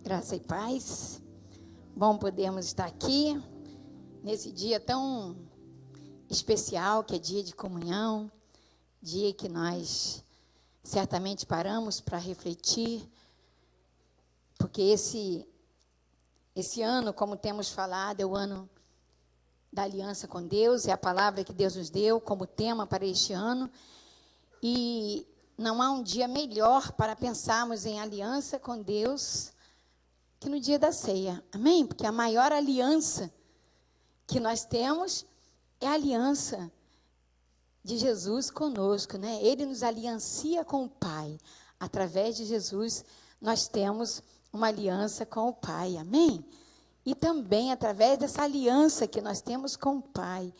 Graça e paz. Bom podermos estar aqui nesse dia tão especial, que é dia de comunhão, dia que nós certamente paramos para refletir, porque esse ano, como temos falado, é o ano da aliança com Deus, é a palavra que Deus nos deu como tema para este ano, e não há um dia melhor para pensarmos em aliança com Deus que no dia da ceia, amém? Porque a maior aliança que nós temos é a aliança de Jesus conosco, né? Ele nos aliancia com o Pai. Através de Jesus, nós temos uma aliança com o Pai, amém? E também, através dessa aliança que nós temos com o Pai,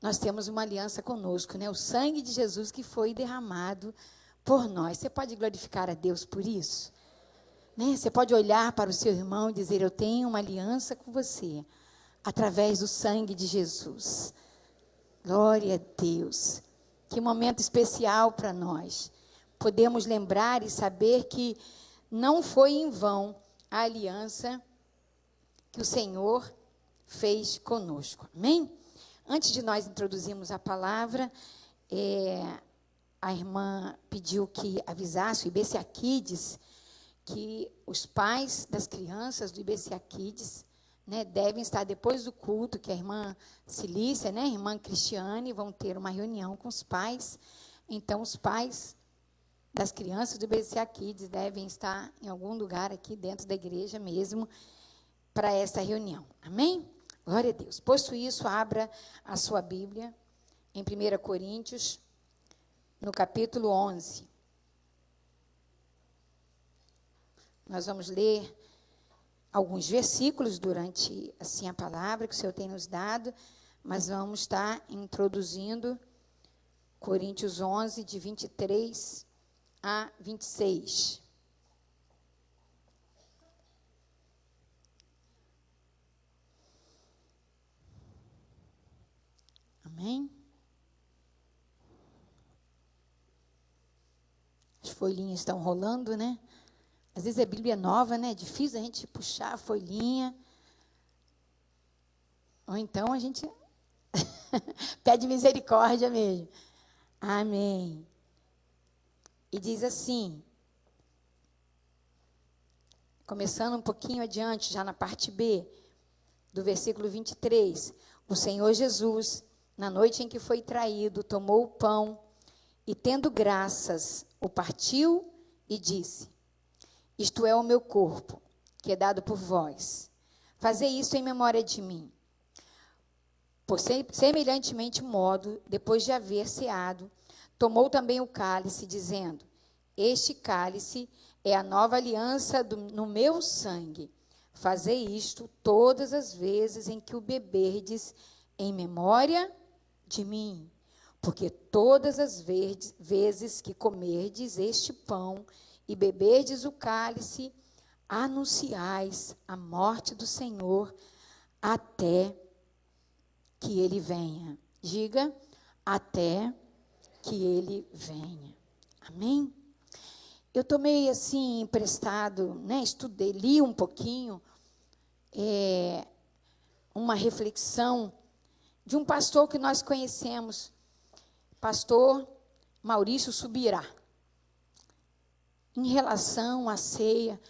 nós temos uma aliança conosco, né? O sangue de Jesus que foi derramado por nós. Você pode glorificar a Deus por isso? Né? Você pode olhar para o seu irmão e dizer: eu tenho uma aliança com você, através do sangue de Jesus. Glória a Deus. Que momento especial para nós. Podemos lembrar e saber que não foi em vão a aliança que o Senhor fez conosco. Amém? Antes de nós introduzirmos a palavra, a irmã pediu que avisasse o IBCA Kids que os pais das crianças do IBCA Kids, né, devem estar depois do culto, que a irmã Cilícia, né, a irmã Cristiane, vão ter uma reunião com os pais. Então, os pais das crianças do IBCA Kids devem estar em algum lugar aqui dentro da igreja mesmo, para essa reunião. Amém? Glória a Deus. Posto isso, abra a sua Bíblia em 1 Coríntios, no capítulo 11. Nós vamos ler alguns versículos durante, assim, a palavra que o Senhor tem nos dado, mas vamos estar introduzindo Coríntios 11, de 23 a 26. Amém? As folhinhas estão rolando, né? Às vezes a Bíblia é nova, né? É difícil a gente puxar a folhinha. Ou então a gente pede misericórdia mesmo. Amém. E diz assim, começando um pouquinho adiante, já na parte B, do versículo 23. O Senhor Jesus, na noite em que foi traído, tomou o pão e, tendo graças, o partiu e disse: isto é o meu corpo, que é dado por vós. Fazei isso em memória de mim. Por semelhantemente modo, depois de haver ceado, tomou também o cálice, dizendo: este cálice é a nova aliança no meu sangue. Fazei isto todas as vezes em que o beberdes, em memória de mim. Porque todas as vezes que comerdes este pão e beberdes o cálice, anunciais a morte do Senhor até que ele venha. Diga: até que ele venha. Amém? Eu tomei assim emprestado, né? Estudei, li um pouquinho, uma reflexão de um pastor que nós conhecemos, pastor Maurício Subirá, em relação à ceia.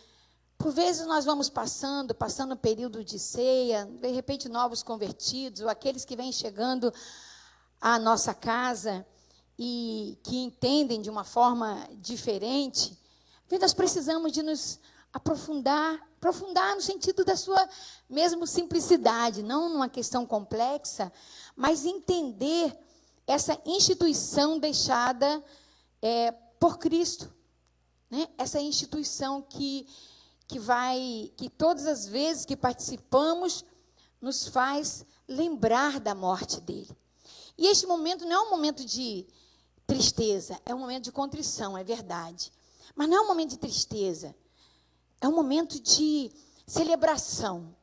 Por vezes nós vamos passando o período de ceia, de repente novos convertidos, ou aqueles que vêm chegando à nossa casa e que entendem de uma forma diferente. Nós precisamos de nos aprofundar no sentido da sua mesmo simplicidade, não numa questão complexa, mas entender essa instituição deixada por Cristo. Né? Essa instituição que todas as vezes que participamos, nos faz lembrar da morte dele. E este momento não é um momento de tristeza, é um momento de contrição, é verdade. Mas não é um momento de tristeza, é um momento de celebração.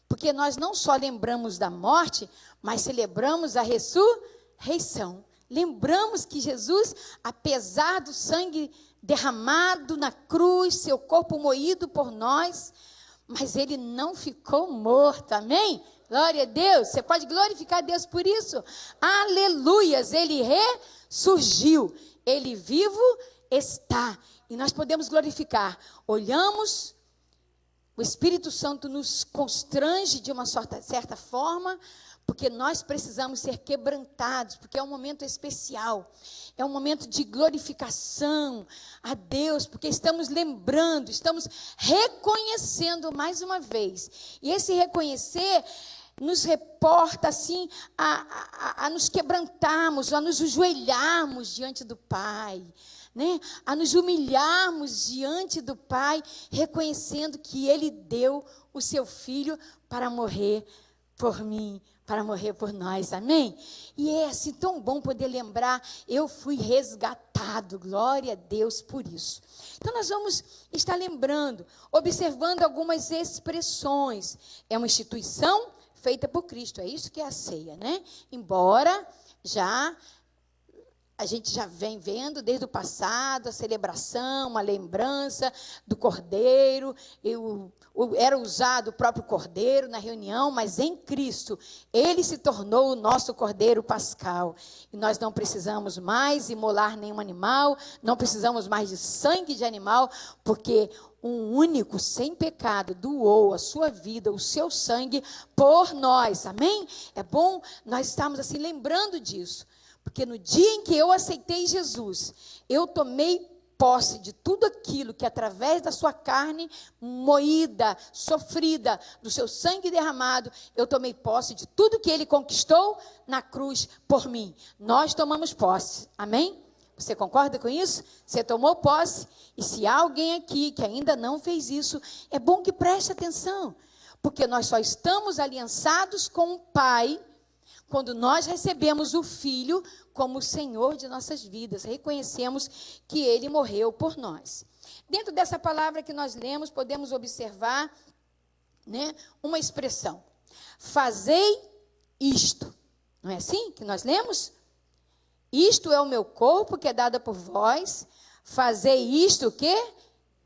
Porque nós não só lembramos da morte, mas celebramos a ressurreição. Lembramos que Jesus, apesar do sangue derramado na cruz, seu corpo moído por nós, mas ele não ficou morto, amém? Glória a Deus, você pode glorificar a Deus por isso? Aleluias, ele ressurgiu, ele vivo está, e nós podemos glorificar. Olhamos, o Espírito Santo nos constrange de uma certa forma, porque nós precisamos ser quebrantados, porque é um momento especial, é um momento de glorificação a Deus, porque estamos lembrando, estamos reconhecendo mais uma vez, e esse reconhecer nos reporta assim a nos quebrantarmos, a nos ajoelharmos diante do Pai, né? A nos humilharmos diante do Pai, reconhecendo que Ele deu o seu Filho para morrer por mim, para morrer por nós, amém? E é assim tão bom poder lembrar, eu fui resgatado, glória a Deus por isso. Então nós vamos estar lembrando, observando algumas expressões. É uma instituição feita por Cristo, é isso que é a ceia, né? Embora a gente já vem vendo desde o passado a celebração, uma lembrança do Cordeiro, era usado o próprio Cordeiro na reunião, mas em Cristo, ele se tornou o nosso Cordeiro Pascal. E nós não precisamos mais imolar nenhum animal, não precisamos mais de sangue de animal, porque um único, sem pecado, doou a sua vida, o seu sangue por nós, amém? É bom nós estarmos assim lembrando disso. Porque no dia em que eu aceitei Jesus, eu tomei posse de tudo aquilo que através da sua carne moída, sofrida, do seu sangue derramado, eu tomei posse de tudo que ele conquistou na cruz por mim. Nós tomamos posse, amém? Você concorda com isso? Você tomou posse, e se há alguém aqui que ainda não fez isso, é bom que preste atenção, porque nós só estamos aliançados com o Pai quando nós recebemos o Filho como o Senhor de nossas vidas, reconhecemos que Ele morreu por nós. Dentro dessa palavra que nós lemos, podemos observar, né, uma expressão. Fazei isto. Não é assim que nós lemos? Isto é o meu corpo que é dado por vós. Fazei isto o quê?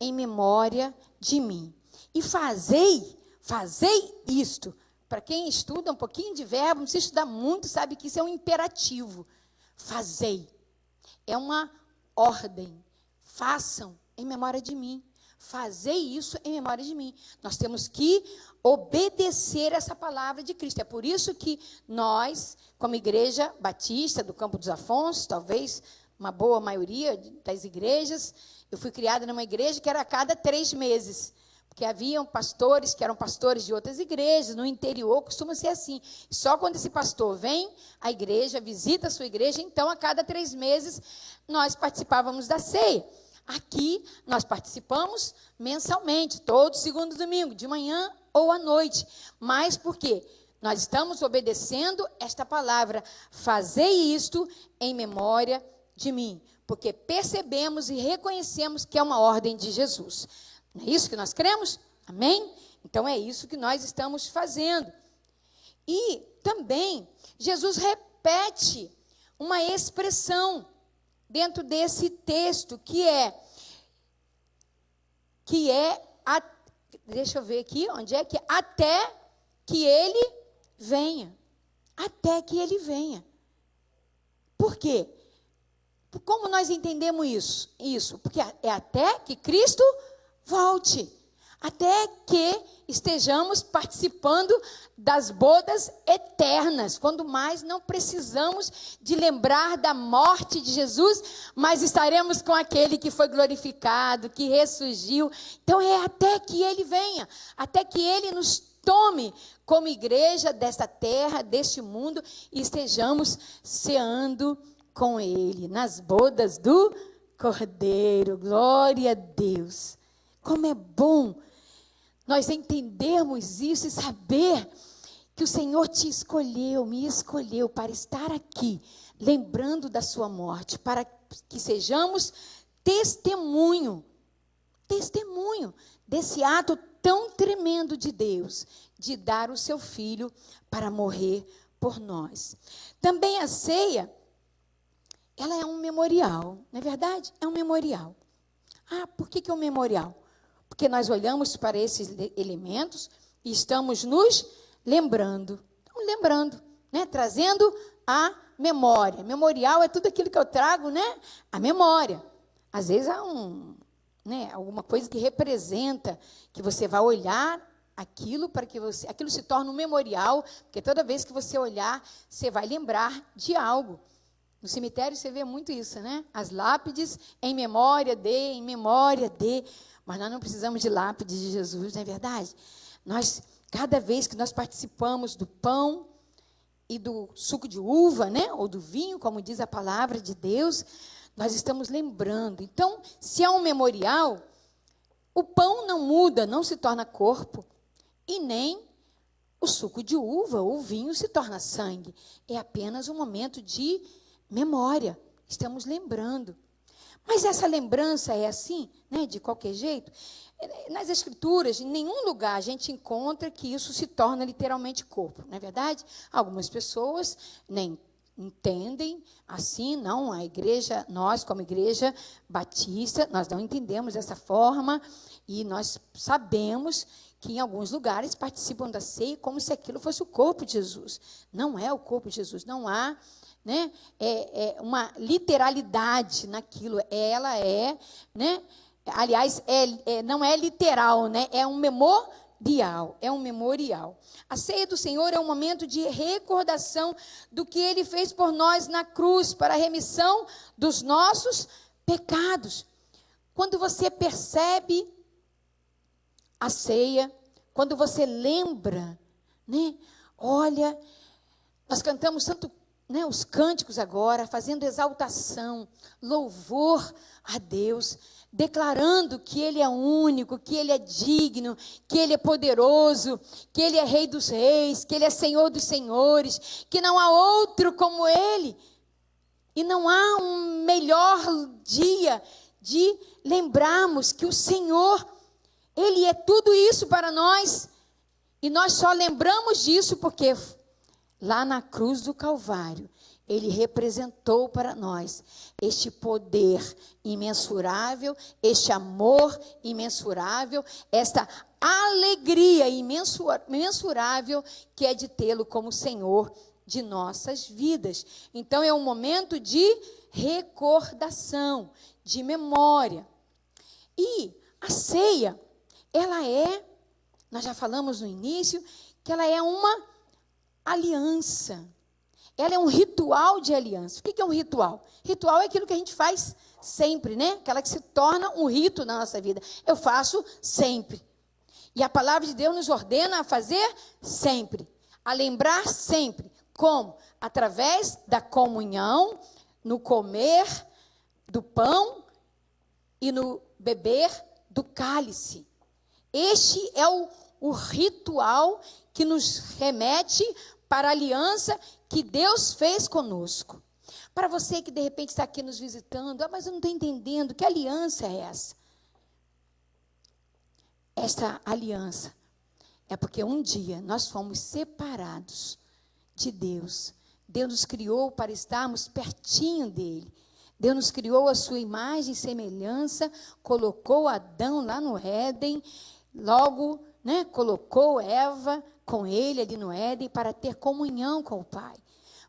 Em memória de mim. E fazei isto. Para quem estuda um pouquinho de verbo, não precisa estudar muito, sabe que isso é um imperativo. Fazei. É uma ordem. Façam em memória de mim. Fazei isso em memória de mim. Nós temos que obedecer essa palavra de Cristo. É por isso que nós, como igreja batista do Campo dos Afonsos, talvez uma boa maioria das igrejas, eu fui criada numa igreja que era a cada 3 meses. Porque haviam pastores que eram pastores de outras igrejas, no interior costuma ser assim. Só quando esse pastor vem à igreja, visita a sua igreja, então a cada 3 meses nós participávamos da ceia. Aqui nós participamos mensalmente, todo segundo domingo, de manhã ou à noite. Mas por quê? Nós estamos obedecendo esta palavra, fazei isto em memória de mim. Porque percebemos e reconhecemos que é uma ordem de Jesus. Não é isso que nós cremos? Amém? Então é isso que nós estamos fazendo. E também Jesus repete uma expressão dentro desse texto deixa eu ver aqui, onde é que até que ele venha. Até que ele venha. Por quê? Como nós entendemos isso? Porque é até que Cristo volte, até que estejamos participando das bodas eternas, quando mais não precisamos de lembrar da morte de Jesus, mas estaremos com aquele que foi glorificado, que ressurgiu. Então é até que ele venha, até que ele nos tome como igreja desta terra, deste mundo, e estejamos ceando com ele, nas bodas do Cordeiro. Glória a Deus. Como é bom nós entendermos isso e saber que o Senhor te escolheu, me escolheu para estar aqui, lembrando da sua morte, para que sejamos testemunho desse ato tão tremendo de Deus, de dar o seu Filho para morrer por nós. Também a ceia, ela é um memorial, não é verdade? É um memorial. Ah, por que é um memorial? Porque nós olhamos para esses elementos e estamos nos lembrando. Estamos lembrando, né? Trazendo a memória. Memorial é tudo aquilo que eu trago, né? A memória. Às vezes há alguma coisa que representa, que você vai olhar aquilo para que aquilo se torne um memorial, porque toda vez que você olhar, você vai lembrar de algo. No cemitério você vê muito isso, né? As lápides em memória de. Mas nós não precisamos de lápide de Jesus, não é verdade? Cada vez que nós participamos do pão e do suco de uva, né? Ou do vinho, como diz a palavra de Deus, nós estamos lembrando. Então, se é um memorial, o pão não muda, não se torna corpo, e nem o suco de uva ou o vinho se torna sangue. É apenas um momento de memória. Estamos lembrando. Mas essa lembrança é assim, né, de qualquer jeito? Nas Escrituras, em nenhum lugar a gente encontra que isso se torna literalmente corpo, não é verdade? Algumas pessoas nem entendem assim, não, a igreja, nós como igreja batista, nós não entendemos dessa forma, e nós sabemos que em alguns lugares participam da ceia como se aquilo fosse o corpo de Jesus. Não é o corpo de Jesus, não há, né, uma literalidade naquilo. Ela é, né, aliás, não é literal, né, é um memorial, A ceia do Senhor é um momento de recordação do que Ele fez por nós na cruz, para a remissão dos nossos pecados. Quando você percebe a ceia, quando você lembra, né, olha, nós cantamos tanto, né, os cânticos agora, fazendo exaltação, louvor a Deus, declarando que Ele é único, que Ele é digno, que Ele é poderoso, que Ele é Rei dos reis, que Ele é Senhor dos senhores, que não há outro como Ele. E não há um melhor dia de lembrarmos que o Senhor, Ele é tudo isso para nós. E nós só lembramos disso porque lá na cruz do Calvário, Ele representou para nós este poder imensurável, este amor imensurável, esta alegria imensurável que é de tê-lo como Senhor de nossas vidas. Então é um momento de recordação, de memória. E a ceia, nós já falamos no início, que ela é uma aliança. Ela é um ritual de aliança. O que é um ritual? Ritual é aquilo que a gente faz sempre, né? Aquela que se torna um rito na nossa vida. Eu faço sempre. E a palavra de Deus nos ordena a fazer sempre. A lembrar sempre. Como? Através da comunhão, no comer do pão e no beber do cálice. Este é o ritual que nos remete para a aliança que Deus fez conosco. Para você que de repente está aqui nos visitando, mas eu não estou entendendo, que aliança é essa? Esta aliança é porque um dia nós fomos separados de Deus. Deus nos criou para estarmos pertinho dele. Deus nos criou a sua imagem e semelhança, colocou Adão lá no Éden, logo, né, colocou Eva com ele ali no Éden para ter comunhão com o Pai.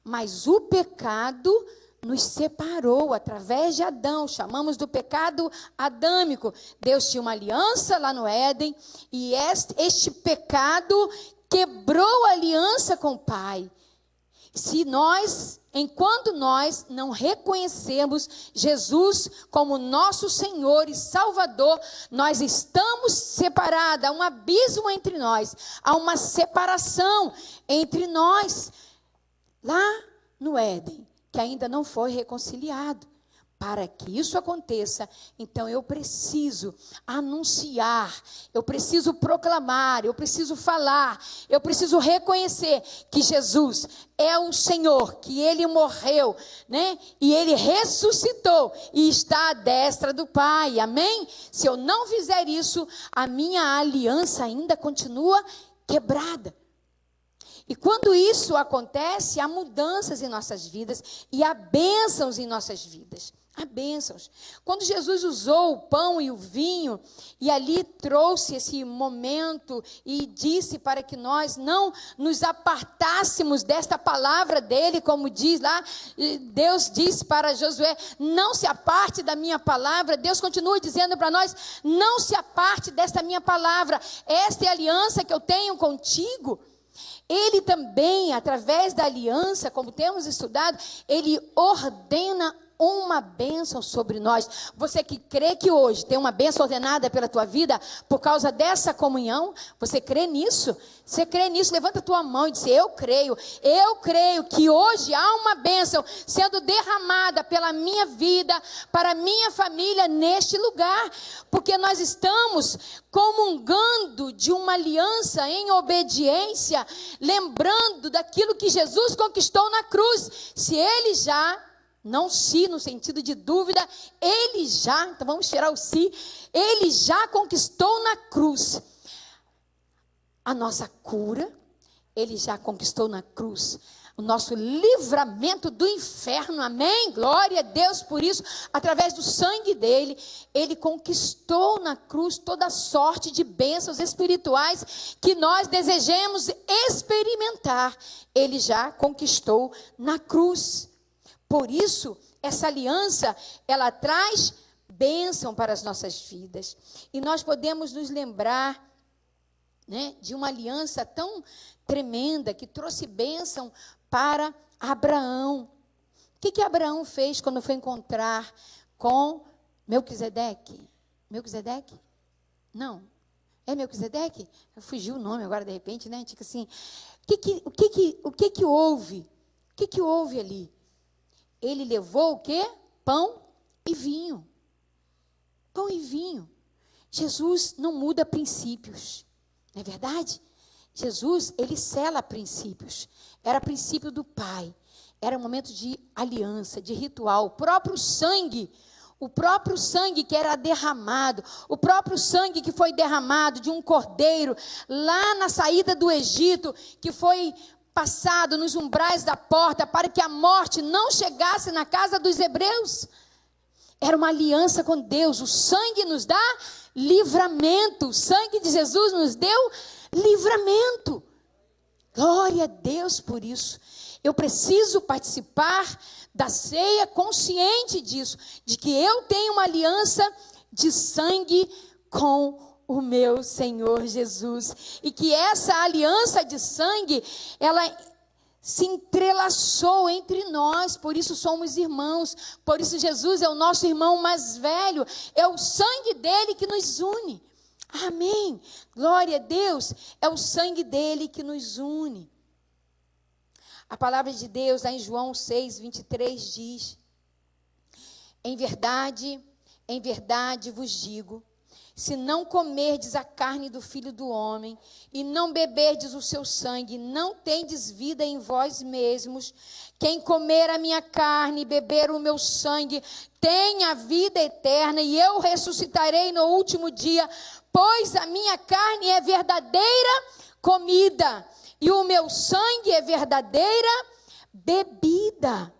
Mas o pecado nos separou através de Adão, chamamos do pecado adâmico. Deus tinha uma aliança lá no Éden e este pecado quebrou a aliança com o Pai. Enquanto nós não reconhecemos Jesus como nosso Senhor e Salvador, nós estamos separados, há um abismo entre nós, há uma separação entre nós, lá no Éden, que ainda não foi reconciliado. Para que isso aconteça, então eu preciso anunciar, eu preciso proclamar, eu preciso falar, eu preciso reconhecer que Jesus é o Senhor, que Ele morreu, né? E Ele ressuscitou e está à destra do Pai, amém? Se eu não fizer isso, a minha aliança ainda continua quebrada. E quando isso acontece, há mudanças em nossas vidas e há bênçãos em nossas vidas. Há bênçãos. Quando Jesus usou o pão e o vinho, e ali trouxe esse momento e disse para que nós não nos apartássemos desta palavra dele, como diz lá, Deus disse para Josué, não se aparte da minha palavra. Deus continua dizendo para nós, não se aparte desta minha palavra, esta é a aliança que eu tenho contigo. Ele também, através da aliança, como temos estudado, ele ordena uma bênção sobre nós. Você que crê que hoje tem uma bênção ordenada pela tua vida por causa dessa comunhão, você crê nisso? Você crê nisso? Levanta a tua mão e diz, eu creio que hoje há uma bênção sendo derramada pela minha vida, para a minha família neste lugar, porque nós estamos comungando de uma aliança em obediência, lembrando daquilo que Jesus conquistou na cruz. Se ele já, não se, no sentido de dúvida, ele já, então vamos tirar o se, ele já conquistou na cruz a nossa cura, ele já conquistou na cruz o nosso livramento do inferno, amém? Glória a Deus por isso, através do sangue dele, ele conquistou na cruz toda sorte de bênçãos espirituais que nós desejemos experimentar, ele já conquistou na cruz. Por isso, essa aliança, ela traz bênção para as nossas vidas. E nós podemos nos lembrar, né, de uma aliança tão tremenda, que trouxe bênção para Abraão. O que Abraão fez quando foi encontrar com Melquisedeque? Melquisedeque? Não. É Melquisedeque? Fugiu o nome agora, de repente, né? Tipo assim, o que houve? O que houve ali? Ele levou o quê? Pão e vinho. Pão e vinho. Jesus não muda princípios. Não é verdade? Jesus, ele sela princípios. Era princípio do Pai. Era um momento de aliança, de ritual. O próprio sangue que era derramado, o próprio sangue que foi derramado de um cordeiro, lá na saída do Egito, que foi passado nos umbrais da porta, para que a morte não chegasse na casa dos hebreus. Era uma aliança com Deus. O sangue nos dá livramento. O sangue de Jesus nos deu livramento. Glória a Deus por isso. Eu preciso participar da ceia consciente disso, de que eu tenho uma aliança de sangue com o meu Senhor Jesus, e que essa aliança de sangue, ela se entrelaçou entre nós, por isso somos irmãos, por isso Jesus é o nosso irmão mais velho, é o sangue dele que nos une, amém, glória a Deus, é o sangue dele que nos une. A palavra de Deus, lá em João 6:23 diz, em verdade vos digo, se não comerdes a carne do Filho do Homem, e não beberdes o seu sangue, não tendes vida em vós mesmos. Quem comer a minha carne e beber o meu sangue, tem a vida eterna, e eu ressuscitarei no último dia, pois a minha carne é verdadeira comida, e o meu sangue é verdadeira bebida.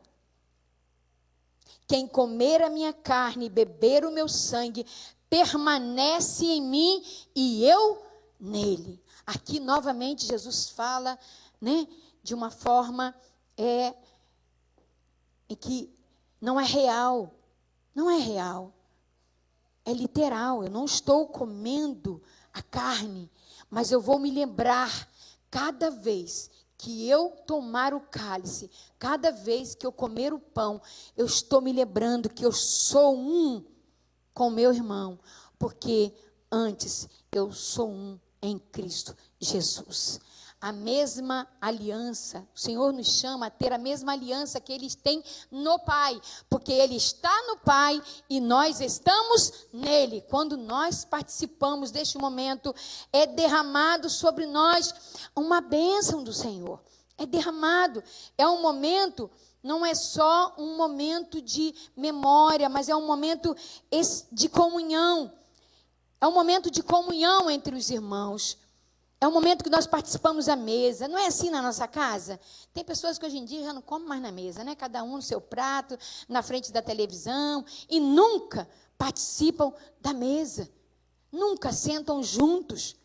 Quem comer a minha carne e beber o meu sangue, permanece em mim e eu nele. Aqui novamente Jesus fala, né, de uma forma em que não é real, é literal. Eu não estou comendo a carne, mas eu vou me lembrar cada vez que eu tomar o cálice, cada vez que eu comer o pão, eu estou me lembrando que eu sou um com meu irmão, porque antes eu sou um em Cristo Jesus. A mesma aliança, o Senhor nos chama a ter a mesma aliança que Ele tem no Pai, porque Ele está no Pai e nós estamos nele. Quando nós participamos deste momento, é derramado sobre nós uma bênção do Senhor. É derramado, é um momento. Não é só um momento de memória, mas é um momento de comunhão. É um momento de comunhão entre os irmãos. É o momento que nós participamos da mesa. Não é assim na nossa casa? Tem pessoas que hoje em dia já não comem mais na mesa, né? Cada um no seu prato, na frente da televisão, e nunca participam da mesa. Nunca sentam juntos.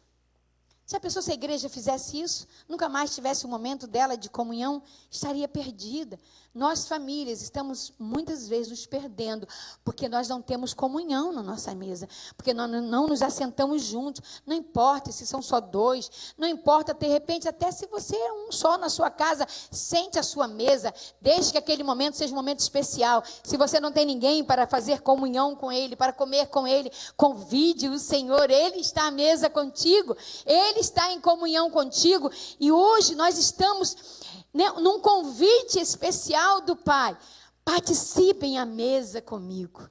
Se a igreja fizesse isso, nunca mais tivesse um momento dela de comunhão, estaria perdida. Nós, famílias, estamos muitas vezes nos perdendo, porque nós não temos comunhão na nossa mesa, porque nós não nos assentamos juntos. Não importa se são só dois, não importa, de repente, até se você é um só na sua casa, sente a sua mesa, deixe que aquele momento seja um momento especial. Se você não tem ninguém para fazer comunhão com Ele, para comer com Ele, convide o Senhor, Ele está à mesa contigo, Ele está em comunhão contigo, e hoje nós estamos, né, num convite especial do Pai. Participem à mesa comigo,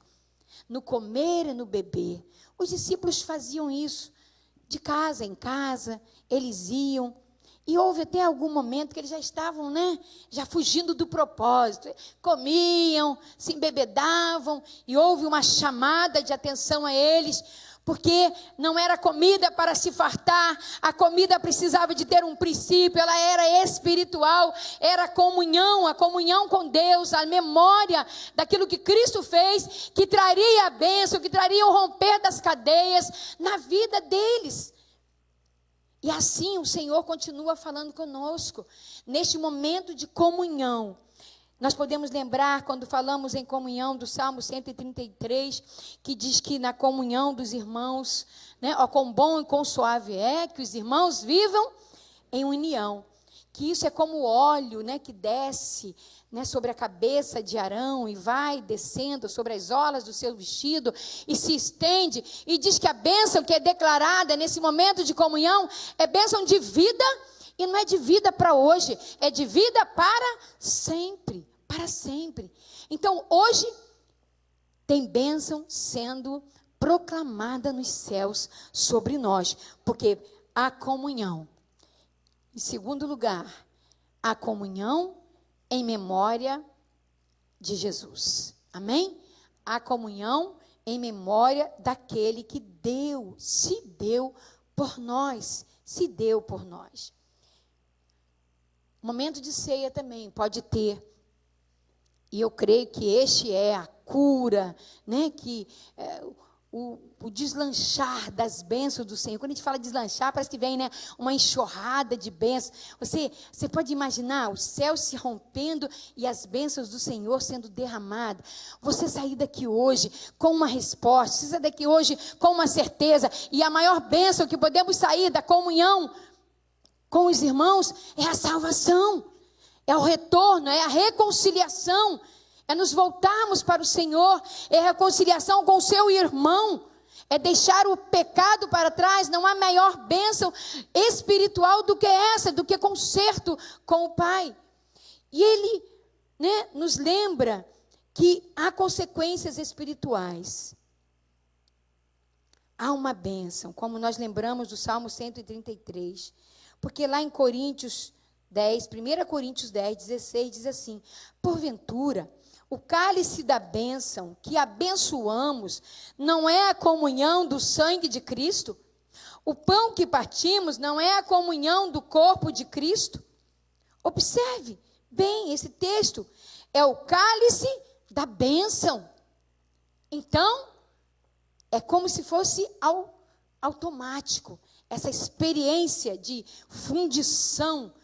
no comer e no beber. Os discípulos faziam isso, de casa em casa, eles iam, e houve até algum momento que eles já estavam, né, já fugindo do propósito, comiam, se embebedavam, e houve uma chamada de atenção a eles, porque não era comida para se fartar, a comida precisava de ter um princípio, ela era espiritual, era a comunhão com Deus, a memória daquilo que Cristo fez, que traria a bênção, que traria o romper das cadeias na vida deles. E assim o Senhor continua falando conosco, neste momento de comunhão. Nós podemos lembrar, quando falamos em comunhão, do Salmo 133, que diz que na comunhão dos irmãos, né, ó, quão bom e quão suave é que os irmãos vivam em união. Que isso é como o óleo, né, que desce, né, sobre a cabeça de Arão e vai descendo sobre as orlas do seu vestido e se estende. E diz que a bênção que é declarada nesse momento de comunhão é bênção de vida, e não é de vida para hoje, é de vida para sempre. Para sempre. Então, hoje, tem bênção sendo proclamada nos céus sobre nós, porque a comunhão. Em segundo lugar, a comunhão em memória de Jesus. Amém? A comunhão em memória daquele que se deu por nós. Se deu por nós. Momento de ceia também pode ter. E eu creio que este é a cura, né? Que o deslanchar das bênçãos do Senhor. Quando a gente fala deslanchar, parece que vem, né, uma enxurrada de bênçãos. Você pode imaginar os céus se rompendo e as bênçãos do Senhor sendo derramadas. Você sair daqui hoje com uma resposta, você sair daqui hoje com uma certeza. E a maior bênção que podemos sair da comunhão com os irmãos é a salvação. É o retorno, é a reconciliação, é nos voltarmos para o Senhor, é a reconciliação com o seu irmão, é deixar o pecado para trás. Não há maior bênção espiritual do que essa, do que conserto com o Pai. E Ele, né, nos lembra que há consequências espirituais. Há uma bênção, como nós lembramos do Salmo 133, porque lá em Coríntios 10, 1 Coríntios 10, 16, diz assim: porventura, o cálice da bênção que abençoamos não é a comunhão do sangue de Cristo? O pão que partimos não é a comunhão do corpo de Cristo? Observe bem esse texto, é o cálice da bênção. Então, é como se fosse automático, essa experiência de fundição,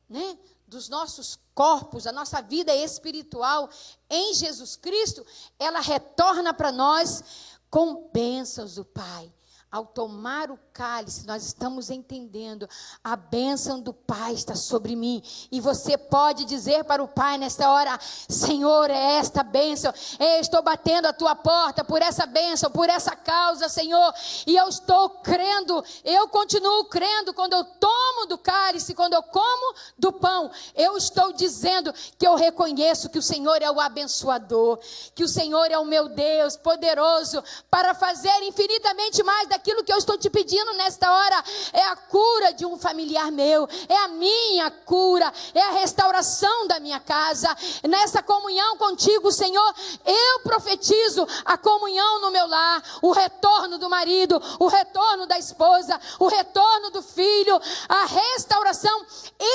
né, dos nossos corpos, a nossa vida espiritual em Jesus Cristo, ela retorna para nós com bênçãos do Pai. Ao tomar o cálice, nós estamos entendendo, a bênção do Pai está sobre mim. E você pode dizer para o Pai nesta hora: Senhor, é esta bênção. Eu estou batendo a tua porta por essa bênção, por essa causa, Senhor. E eu estou crendo, eu continuo crendo quando eu tomo do cálice, quando eu como do pão. Eu estou dizendo que eu reconheço que o Senhor é o abençoador, que o Senhor é o meu Deus poderoso para fazer infinitamente mais aquilo que eu estou te pedindo nesta hora é a cura de um familiar meu, é a minha cura, é a restauração da minha casa. Nessa comunhão contigo, Senhor, eu profetizo a comunhão no meu lar, o retorno do marido, o retorno da esposa, o retorno do filho, a restauração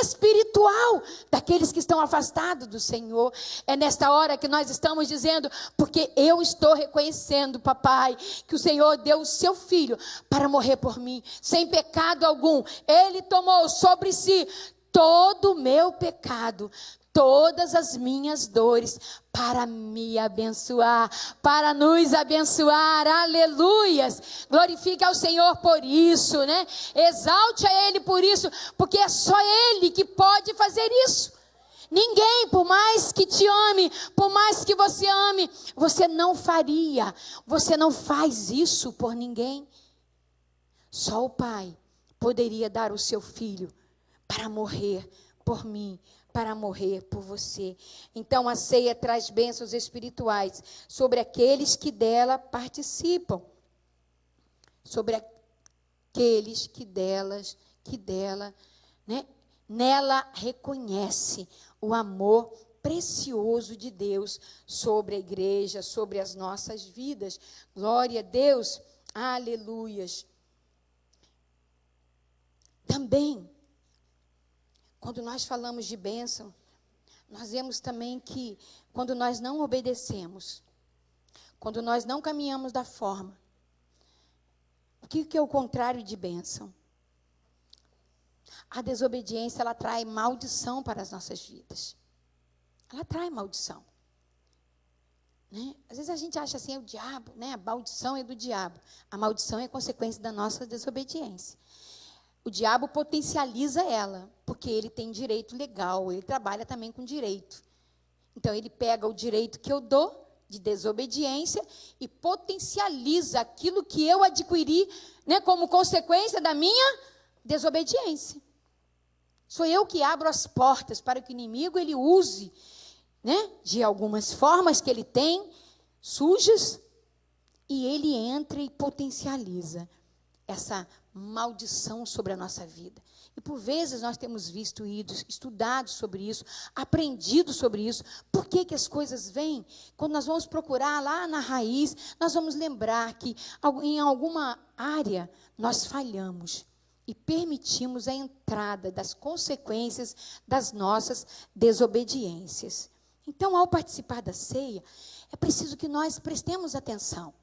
espiritual daqueles que estão afastados do Senhor. É nesta hora que nós estamos dizendo, porque eu estou reconhecendo, papai, que o Senhor deu o seu filho para morrer por mim, sem pecado algum. Ele tomou sobre si todo o meu pecado, todas as minhas dores, para me abençoar, para nos abençoar, aleluias. Glorifique ao Senhor por isso, né? Exalte a Ele por isso, porque é só Ele que pode fazer isso. Ninguém, por mais que te ame, por mais que você ame, você não faria, você não faz isso por ninguém. Só o Pai poderia dar o seu filho para morrer por mim, para morrer por você. Então a ceia traz bênçãos espirituais sobre aqueles que dela participam, sobre aqueles que dela, né, nela reconhece o amor precioso de Deus sobre a igreja, sobre as nossas vidas. Glória a Deus, aleluias. Também, quando nós falamos de bênção, nós vemos também que quando nós não obedecemos, quando nós não caminhamos da forma, o que é o contrário de bênção? A desobediência, ela traz maldição para as nossas vidas. Ela traz maldição. Né? Às vezes a gente acha assim, é o diabo, né? A maldição é do diabo. A maldição é consequência da nossa desobediência. O diabo potencializa ela, porque ele tem direito legal, ele trabalha também com direito. Então, ele pega o direito que eu dou, de desobediência, e potencializa aquilo que eu adquiri, né, como consequência da minha desobediência. Sou eu que abro as portas para que o inimigo ele use, né, de algumas formas que ele tem, sujas, e ele entra e potencializa essa maldição sobre a nossa vida. E por vezes nós temos visto isso, estudado sobre isso, aprendido sobre isso. Por que as coisas vêm? Quando nós vamos procurar lá na raiz, nós vamos lembrar que em alguma área nós falhamos e permitimos a entrada das consequências das nossas desobediências. Então, ao participar da ceia, é preciso que nós prestemos atenção.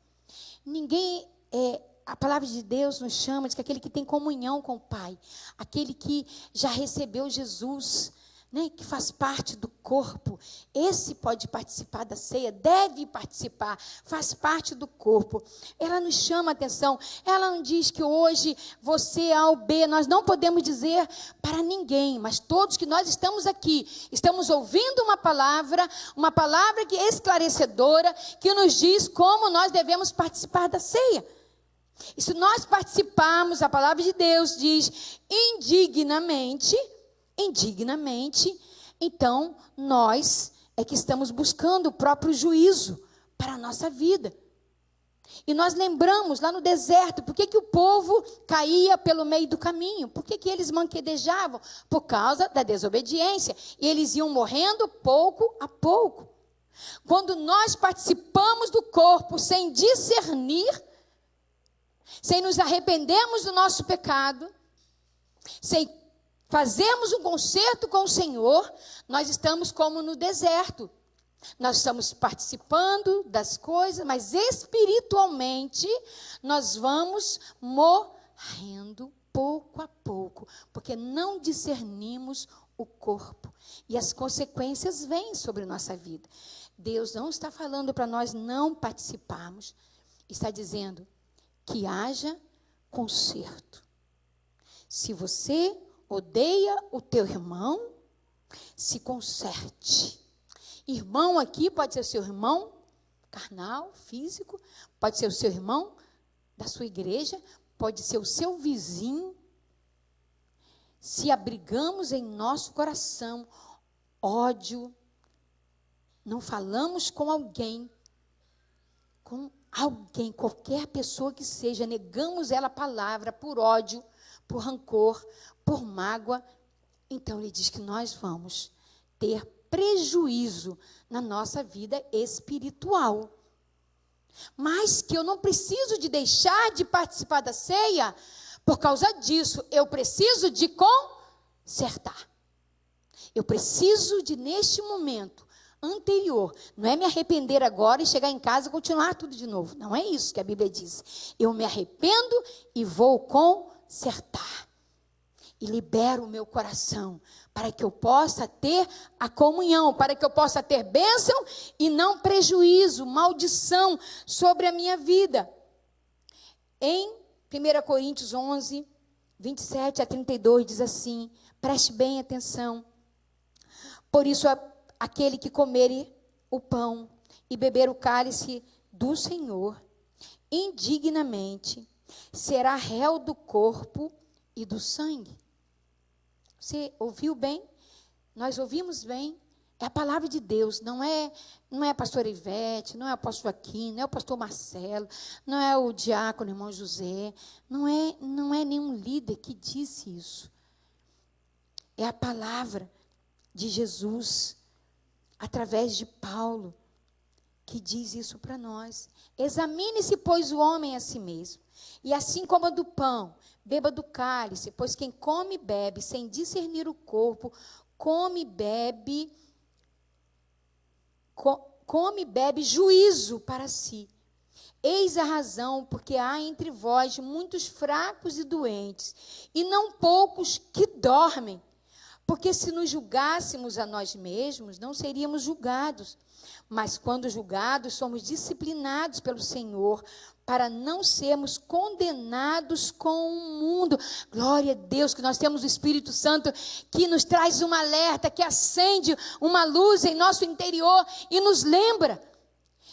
A palavra de Deus nos chama de que aquele que tem comunhão com o Pai, aquele que já recebeu Jesus, né, que faz parte do corpo, esse pode participar da ceia, deve participar, faz parte do corpo. Ela nos chama a atenção, ela não diz que hoje você A ou B, nós não podemos dizer para ninguém, mas todos que nós estamos aqui, estamos ouvindo uma palavra que é esclarecedora, que nos diz como nós devemos participar da ceia. E se nós participarmos, a palavra de Deus diz indignamente, então nós é que estamos buscando o próprio juízo para a nossa vida. E nós lembramos lá no deserto, por que o povo caía pelo meio do caminho? Por que eles manquedejavam? Por causa da desobediência. E eles iam morrendo pouco a pouco. Quando nós participamos do corpo sem discernir, sem nos arrependermos do nosso pecado, sem fazermos um concerto com o Senhor, nós estamos como no deserto. Nós estamos participando das coisas, mas espiritualmente nós vamos morrendo pouco a pouco, porque não discernimos o corpo. E as consequências vêm sobre nossa vida. Deus não está falando para nós não participarmos, está dizendo que haja conserto. Se você odeia o teu irmão, se conserte. Irmão aqui pode ser o seu irmão carnal, físico, pode ser o seu irmão da sua igreja, pode ser o seu vizinho. Se abrigamos em nosso coração ódio, não falamos com alguém, alguém, qualquer pessoa que seja, negamos ela a palavra por ódio, por rancor, por mágoa, então ele diz que nós vamos ter prejuízo na nossa vida espiritual. Mas que eu não preciso de deixar de participar da ceia, por causa disso, eu preciso de consertar. Eu preciso de, neste momento anterior, não é me arrepender agora e chegar em casa e continuar tudo de novo. Não é isso que a Bíblia diz. Eu me arrependo e vou consertar. E libero o meu coração para que eu possa ter a comunhão, para que eu possa ter bênção e não prejuízo, maldição sobre a minha vida. Em 1 Coríntios 11, 27 a 32, diz assim, preste bem atenção. Por isso, aquele que comer o pão e beber o cálice do Senhor, indignamente, será réu do corpo e do sangue. Você ouviu bem? Nós ouvimos bem. É a palavra de Deus, não é a pastora Ivete, não é o pastor Aquino, não é o pastor Marcelo, não é o diácono irmão José, não é nenhum líder que disse isso. É a palavra de Jesus, através de Paulo, que diz isso para nós. Examine-se, pois, o homem a si mesmo, e assim coma do pão, beba do cálice, pois quem come e bebe sem discernir o corpo, come e bebe juízo para si. Eis a razão, porque há entre vós muitos fracos e doentes, e não poucos que dormem. Porque se nos julgássemos a nós mesmos, não seríamos julgados. Mas quando julgados, somos disciplinados pelo Senhor, para não sermos condenados com o mundo. Glória a Deus, que nós temos o Espírito Santo, que nos traz um alerta, que acende uma luz em nosso interior e nos lembra.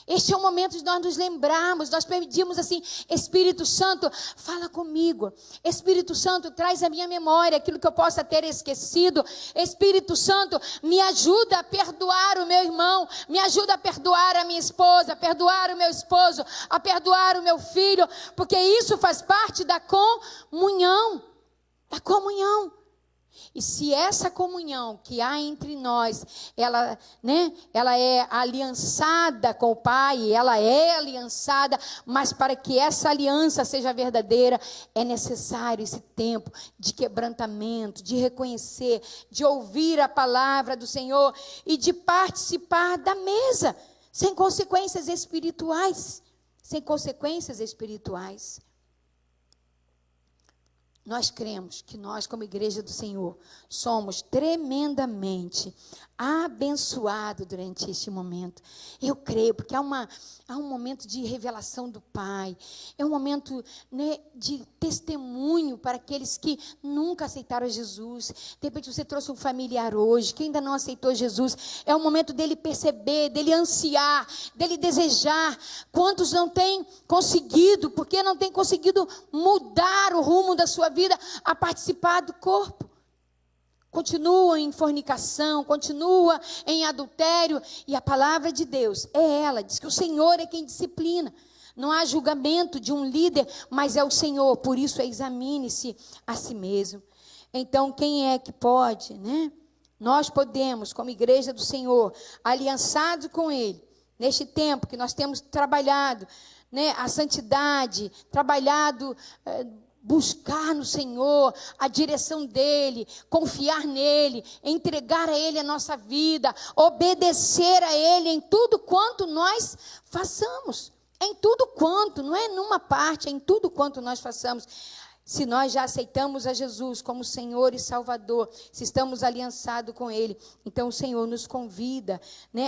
Este é o momento de nós nos lembrarmos, nós pedimos assim, Espírito Santo, fala comigo. Espírito Santo, traz à minha memória aquilo que eu possa ter esquecido. Espírito Santo, me ajuda a perdoar o meu irmão, me ajuda a perdoar a minha esposa, a perdoar o meu esposo, a perdoar o meu filho, porque isso faz parte da comunhão, da comunhão. E se essa comunhão que há entre nós, ela é aliançada com o Pai, ela é aliançada, mas para que essa aliança seja verdadeira, é necessário esse tempo de quebrantamento, de reconhecer, de ouvir a palavra do Senhor e de participar da mesa, sem consequências espirituais, sem consequências espirituais. Nós cremos que nós, como igreja do Senhor, somos tremendamente abençoados durante este momento. Eu creio, porque há um momento de revelação do Pai, é um momento, de testemunho para aqueles que nunca aceitaram Jesus. De repente você trouxe um familiar hoje, que ainda não aceitou Jesus. É o momento dele perceber, dele ansiar, dele desejar. Quantos não têm conseguido, porque não têm conseguido mudar o rumo da sua vida a participar do corpo? Continua em fornicação, continua em adultério, e a palavra de Deus é ela, diz que o Senhor é quem disciplina. Não há julgamento de um líder, mas é o Senhor, por isso examine-se a si mesmo. Então, quem é que pode, Nós podemos, como igreja do Senhor, aliançados com Ele, neste tempo que nós temos trabalhado, a santidade, trabalhado, buscar no Senhor a direção dEle, confiar nele, entregar a Ele a nossa vida, obedecer a Ele em tudo quanto nós façamos. Em tudo quanto, não é numa parte, é em tudo quanto nós façamos. Se nós já aceitamos a Jesus como Senhor e Salvador, se estamos aliançados com Ele, então o Senhor nos convida,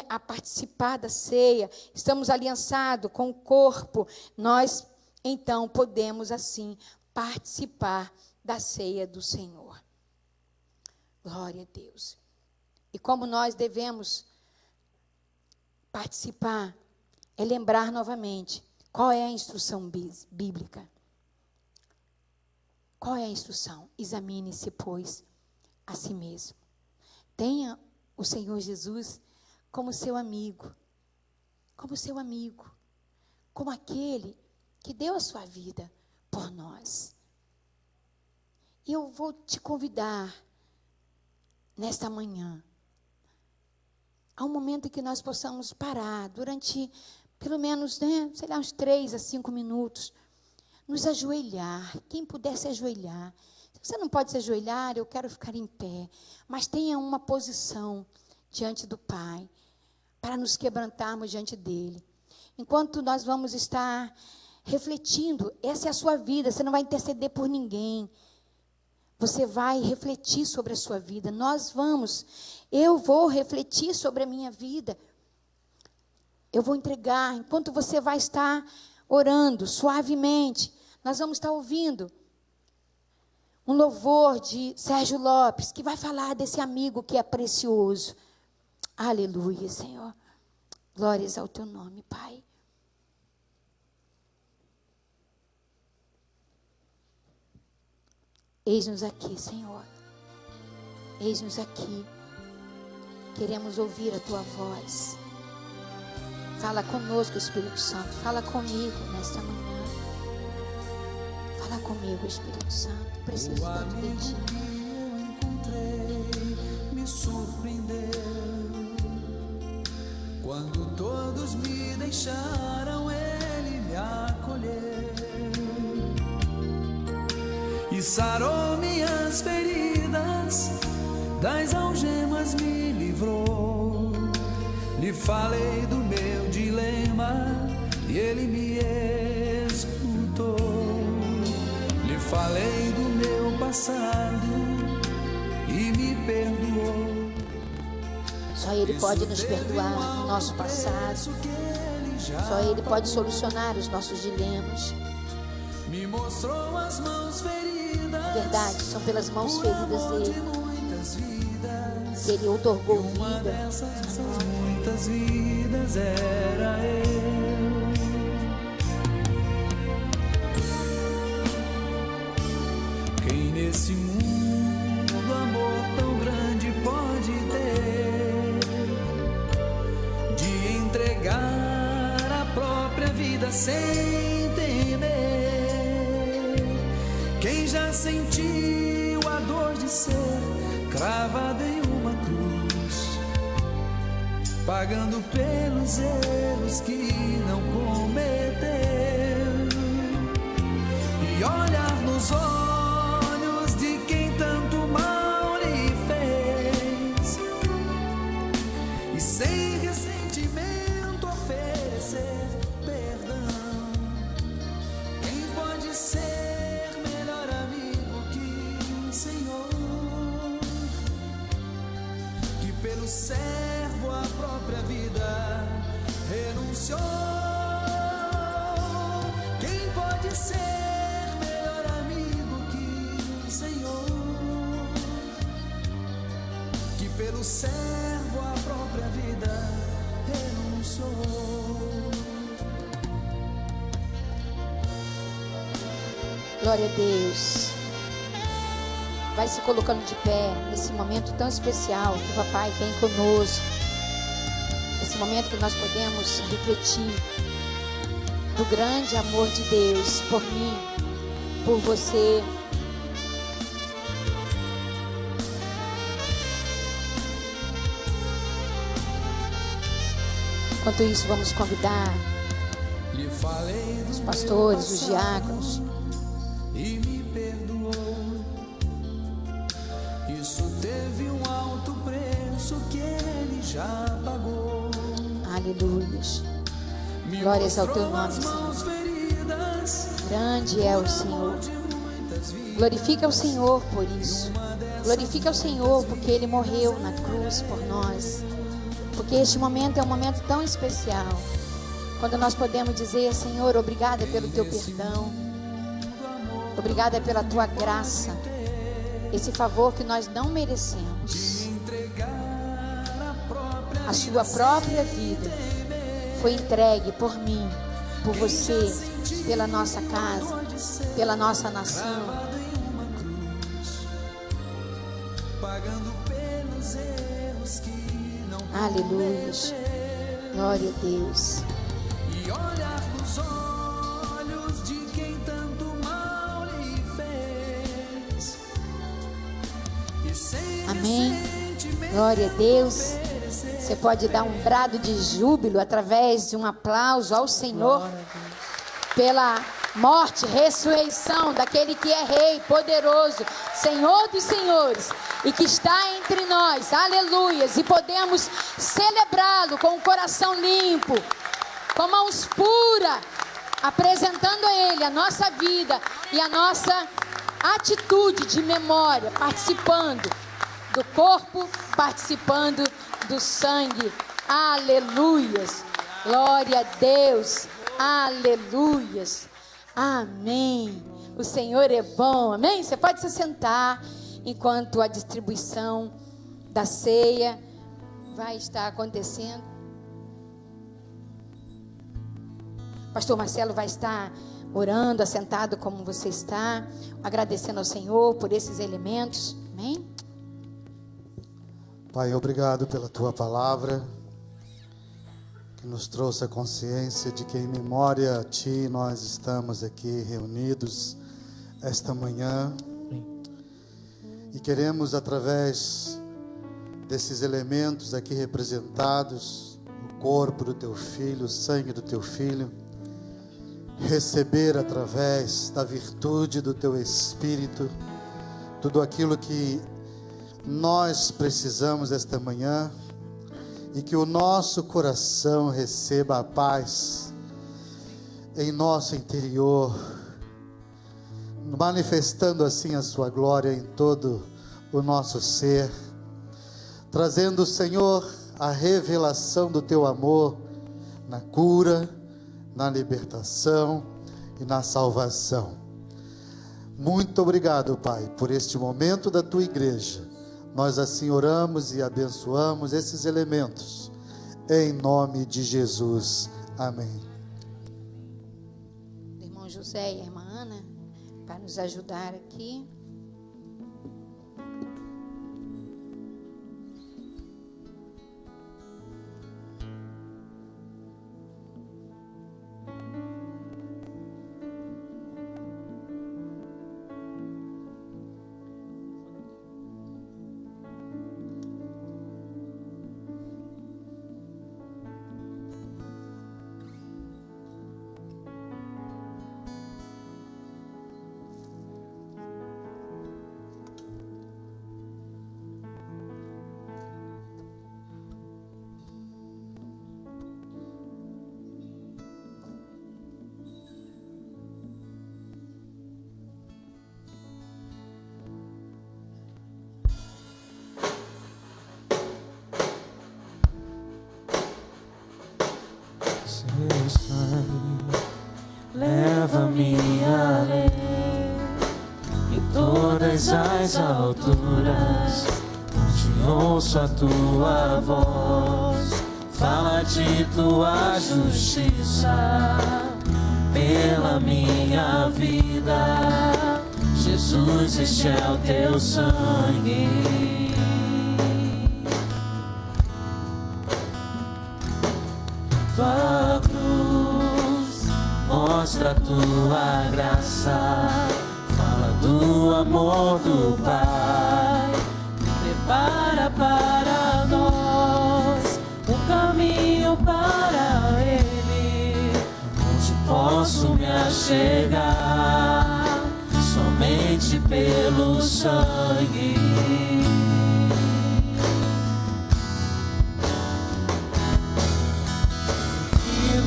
a participar da ceia, estamos aliançados com o corpo, nós então podemos assim participar da ceia do Senhor. Glória a Deus. E como nós devemos participar, é lembrar novamente qual é a instrução bíblica. Qual é a instrução? Examine-se, pois, a si mesmo. Tenha o Senhor Jesus como seu amigo. Como seu amigo. como aquele que deu a sua vida por nós. E eu vou te convidar nesta manhã a um momento em que nós possamos parar durante pelo menos, sei lá, uns 3 a 5 minutos, nos ajoelhar. Quem puder se ajoelhar. Se você não pode se ajoelhar, eu quero ficar em pé, mas tenha uma posição diante do Pai, para nos quebrantarmos diante dele. Enquanto nós vamos estar refletindo, essa é a sua vida, você não vai interceder por ninguém. Você vai refletir sobre a sua vida. Eu vou refletir sobre a minha vida. Eu vou entregar, enquanto você vai estar orando suavemente, nós vamos estar ouvindo um louvor de Sérgio Lopes, que vai falar desse amigo que é precioso. Aleluia, Senhor. Glórias ao teu nome, Pai. Eis-nos aqui, Senhor. Eis-nos aqui. Queremos ouvir a tua voz. Fala conosco, Espírito Santo. Fala comigo nesta manhã. Fala comigo, Espírito Santo. Preciso tanto de ti. Eu encontrei, me surpreendeu. Quando todos me deixaram, ele me acolheu e sarou minhas feridas, das algemas me livrou. Lhe falei do meu dilema e ele me escutou. Lhe falei do meu passado e me perdoou. Só Ele pode nos perdoar o nosso passado. Só Ele pode solucionar os nossos dilemas. Me mostrou as mãos feridas. Verdade, são pelas mãos feridas dele que Ele outorgou Uma vida. dessas muitas vidas era eu. Quem nesse mundo amor tão grande pode ter, de entregar a própria vida sem temer? Quem já sentiu a dor de ser cravado em uma cruz, pagando pelos erros que não cometeu, e olhar nos olhos de quem tanto mal lhe fez, e sem ressentimento oferecer perdão? Quem pode ser melhor amigo que o Senhor, que pelo servo a própria vida renunciou? Quem pode ser melhor amigo que o Senhor, que pelo servo a própria vida renunciou? Glória a Deus. Vai se colocando de pé nesse momento tão especial que o Papai tem conosco. Esse momento que nós podemos refletir do grande amor de Deus por mim, por você. Enquanto isso, vamos convidar os pastores, os diáconos. E me perdoou. Isso teve um alto preço que ele já pagou. Aleluia. Glórias ao teu nome, Senhor. Grande é o Senhor. Glorifica o Senhor por isso. Glorifica o Senhor porque Ele morreu na cruz por nós. Porque este momento é um momento tão especial, quando nós podemos dizer: Senhor, obrigada pelo teu perdão, obrigada pela tua graça, esse favor que nós não merecemos. A sua própria vida foi entregue por mim, por você, pela nossa casa, pela nossa nação. Aleluia. Glória a Deus. E olhar nos os olhos de quem tanto mal lhe fez. E sem Amém. ressentimento Glória a Deus. oferecer. Você pode dar um brado de júbilo através de um aplauso ao Senhor pela morte, ressurreição daquele que é Rei, poderoso, Senhor dos senhores e que está entre nós. Aleluias. E podemos celebrá-lo com o coração limpo, com mãos puras, apresentando a Ele a nossa vida e a nossa atitude de memória, participando do corpo, participando do sangue. Aleluias. Glória a Deus. Aleluias. Amém. O Senhor é bom. Amém? Você pode se sentar enquanto a distribuição da ceia vai estar acontecendo. Pastor Marcelo vai estar orando, assentado como você está, agradecendo ao Senhor por esses elementos. Amém? Pai, obrigado pela Tua palavra, que nos trouxe a consciência de que em memória a Ti nós estamos aqui reunidos esta manhã. E queremos, através desses elementos aqui representados, o corpo do Teu Filho, o sangue do Teu Filho, receber através da virtude do Teu Espírito tudo aquilo que nós precisamos esta manhã, e que o nosso coração receba a paz em nosso interior, manifestando assim a Sua glória em todo o nosso ser, trazendo, Senhor, a revelação do Teu amor na cura, na libertação e na salvação. Muito obrigado, Pai, por este momento da Tua igreja. Nós assim oramos e abençoamos esses elementos, em nome de Jesus. Amém. O irmão José e a irmã Ana, para nos ajudar aqui. Seu sangue leva-me além, em todas as alturas, onde ouço a Tua voz, fala de Tua justiça pela minha vida. Jesus, este é o Teu sangue. Tua cruz mostra a Tua graça, fala do amor do Pai, prepara para nós um caminho para Ele, onde posso me achegar somente pelo sangue.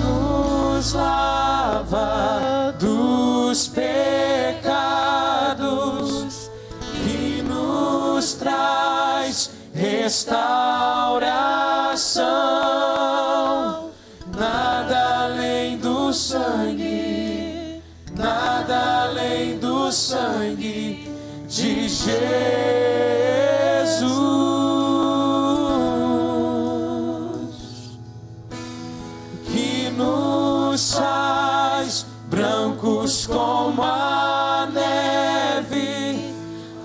Nos lava dos pecados, que nos traz restauração. Nada além do sangue, nada além do sangue de Jesus. Nos faz brancos como a neve,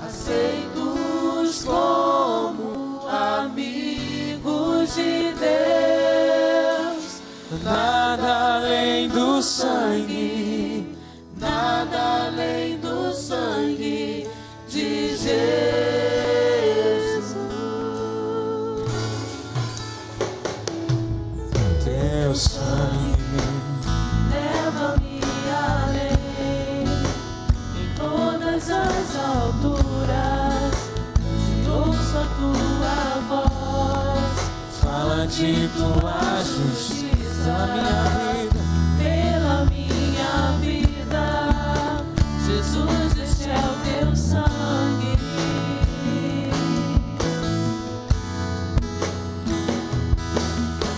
aceitos como amigos de Deus. Nada além além do sangue, nada além do sangue de Jesus. Teu sangue leva-me além, em todas as alturas, ouço a tua voz, fala de tua justiça na minha vida, pela minha vida. Jesus, este é o teu sangue.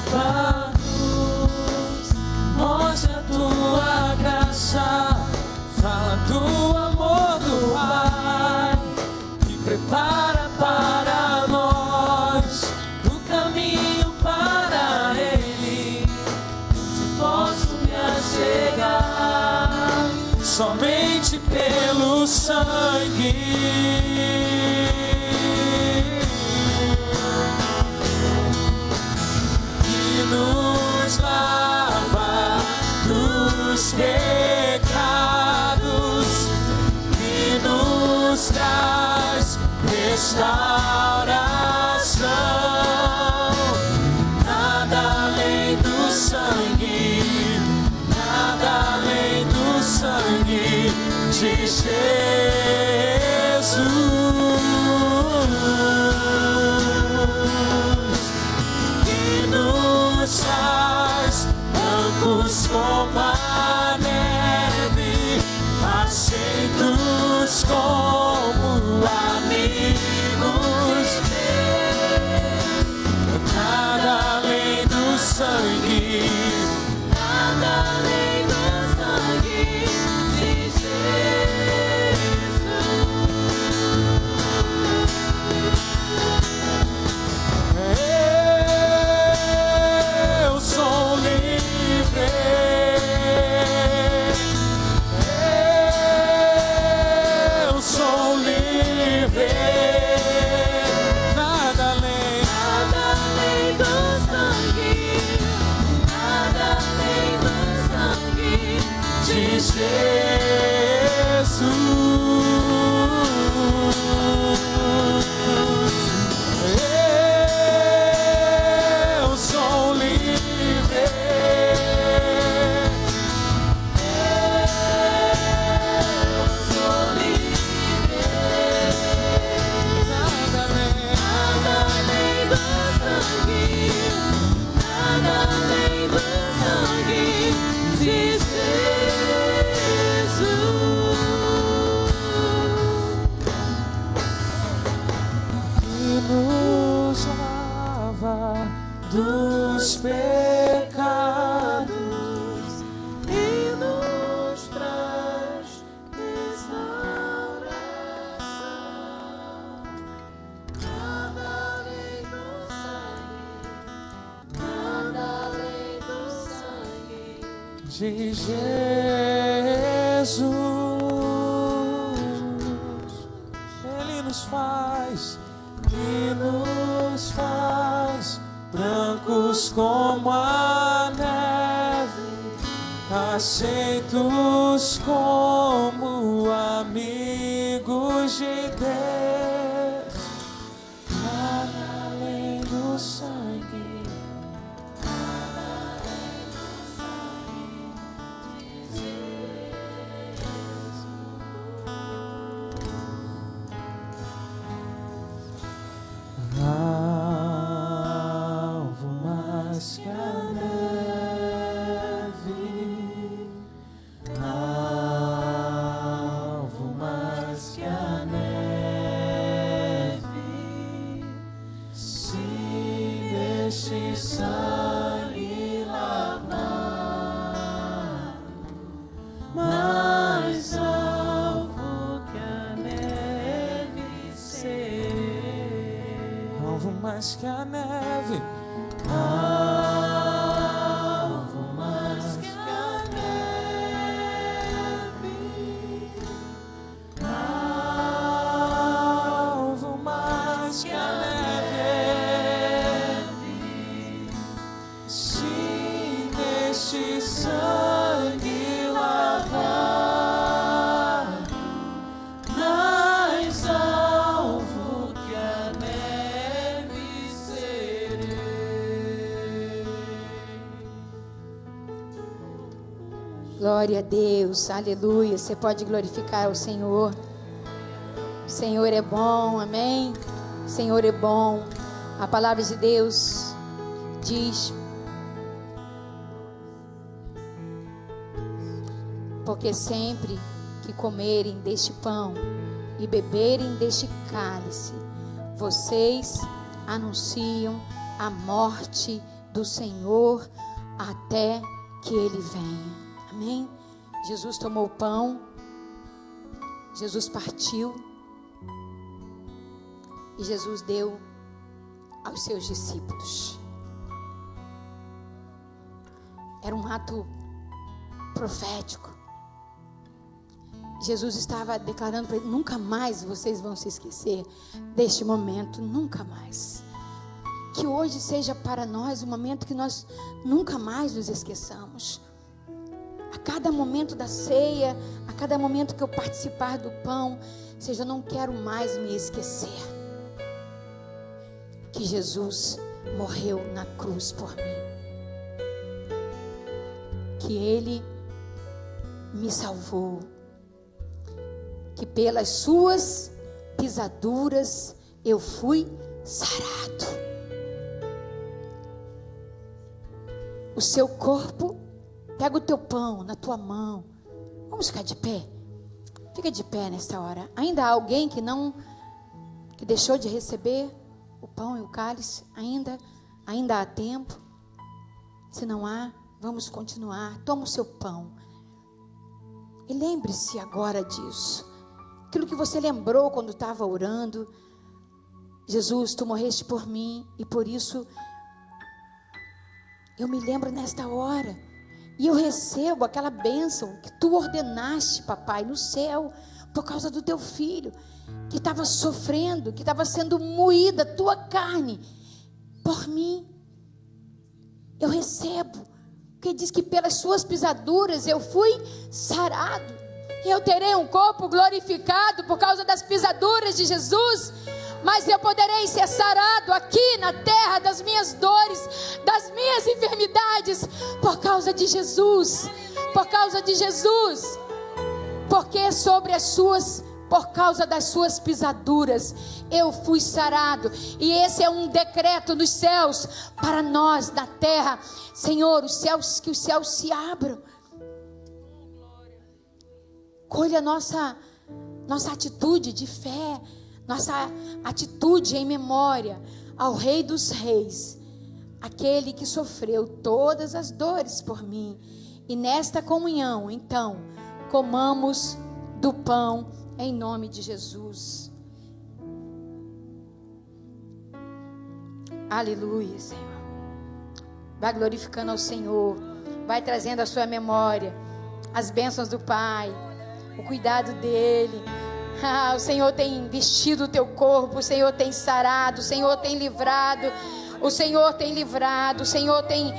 Quadros, mostra a tua graça, fala do amor do Pai, que prepara para nós o caminho para Ele. Se posso me achegar somente pelo sangue que nos lava dos pecados, que nos traz restauração. Nada além do sangue, nada além do sangue de Jesus, que nos faz brancos como a neve, aceitos como amigos. Nada além do sangue, nada além do sangue de Jesus. Eu sou livre, eu sou livre. Nada além do sangue, nada além do sangue de Jesus. Eu sou livre, eu sou livre. Nada além do sangue, nada além do sangue de Jesus, que nos lava dos pecados e nos traz restauração. Nada além do sangue, nada além do sangue de Jesus. Ele nos faz brancos como a neve, aceitos como amigos de Deus. Nada além do sangue, nada além do sangue de Jesus. Alvo mais que a neve, alvo mais que a neve, se neste sangue lavar, mais alvo que a neve ser. Alvo mais que a neve, alvo mais que a neve, alvo mais que a neve, se neste sangue Glória a Deus, aleluia. Você pode glorificar o Senhor. O Senhor é bom, amém? O Senhor é bom. A palavra de Deus diz: porque sempre que comerem deste pão e beberem deste cálice, vocês anunciam a morte do Senhor até que Ele venha. Amém? Jesus tomou o pão, Jesus partiu e Jesus deu aos seus discípulos. Era um ato profético. Jesus estava declarando para ele: nunca mais vocês vão se esquecer deste momento, nunca mais. Que hoje seja para nós um momento que nós nunca mais nos esqueçamos. A cada momento da ceia, a cada momento que eu participar do pão, seja, eu não quero mais me esquecer que Jesus morreu na cruz por mim, que Ele me salvou, que pelas suas pisaduras eu fui sarado. O seu corpo, pega o teu pão na tua mão. Vamos ficar de pé? Fica de pé nesta hora. Ainda há alguém que deixou de receber o pão e o cálice? Ainda há tempo? Se não há, vamos continuar. Toma o seu pão e lembre-se agora disso. Aquilo que você lembrou quando estava orando: Jesus, tu morreste por mim e por isso eu me lembro nesta hora, e eu recebo aquela bênção que tu ordenaste, papai, no céu, por causa do teu filho, que estava sofrendo, que estava sendo moída, tua carne, por mim. Eu recebo, porque diz que pelas suas pisaduras eu fui sarado. Eu terei um corpo glorificado por causa das pisaduras de Jesus, mas eu poderei ser sarado aqui na terra das minhas dores, das minhas enfermidades, por causa de Jesus, por causa de Jesus, porque por causa das suas pisaduras eu fui sarado. E esse é um decreto dos céus para nós na terra. Senhor, que os céus se abram. Colha nossa atitude de fé, nossa atitude em memória ao Rei dos Reis, aquele que sofreu todas as dores por mim. E nesta comunhão, então, comamos do pão em nome de Jesus. Aleluia, Senhor. Vai glorificando ao Senhor, vai trazendo à sua memória as bênçãos do Pai, o cuidado dele. O Senhor tem vestido o teu corpo, o Senhor tem sarado, o Senhor tem livrado, o Senhor tem livrado, o Senhor tem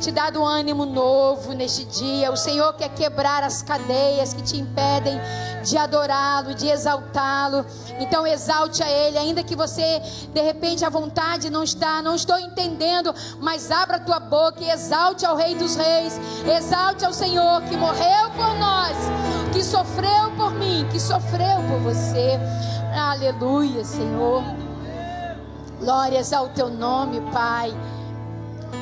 te dado um ânimo novo neste dia. O Senhor quer quebrar as cadeias que te impedem de adorá-lo, de exaltá-lo. Então exalte a Ele, ainda que você de repente a vontade não estou entendendo, mas abra a tua boca e exalte ao Rei dos Reis, exalte ao Senhor que morreu por nós, que sofreu por mim, que sofreu por você. Aleluia, Senhor. Glórias ao teu nome, Pai.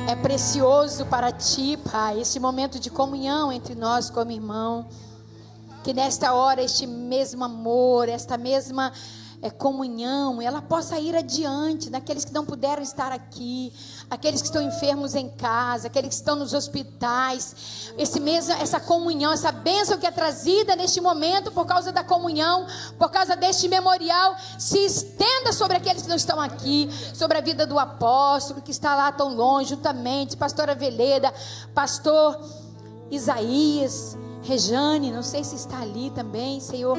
É precioso para ti, Pai, este momento de comunhão entre nós como irmão. Que nesta hora este mesmo amor, esta mesma comunhão, ela possa ir adiante daqueles que não puderam estar aqui, aqueles que estão enfermos em casa, aqueles que estão nos hospitais. Essa comunhão, essa bênção que é trazida neste momento por causa da comunhão, por causa deste memorial, se estenda sobre aqueles que não estão aqui, sobre a vida do apóstolo que está lá tão longe, juntamente, pastora Veleda, pastor Isaías, Rejane, não sei se está ali também, Senhor.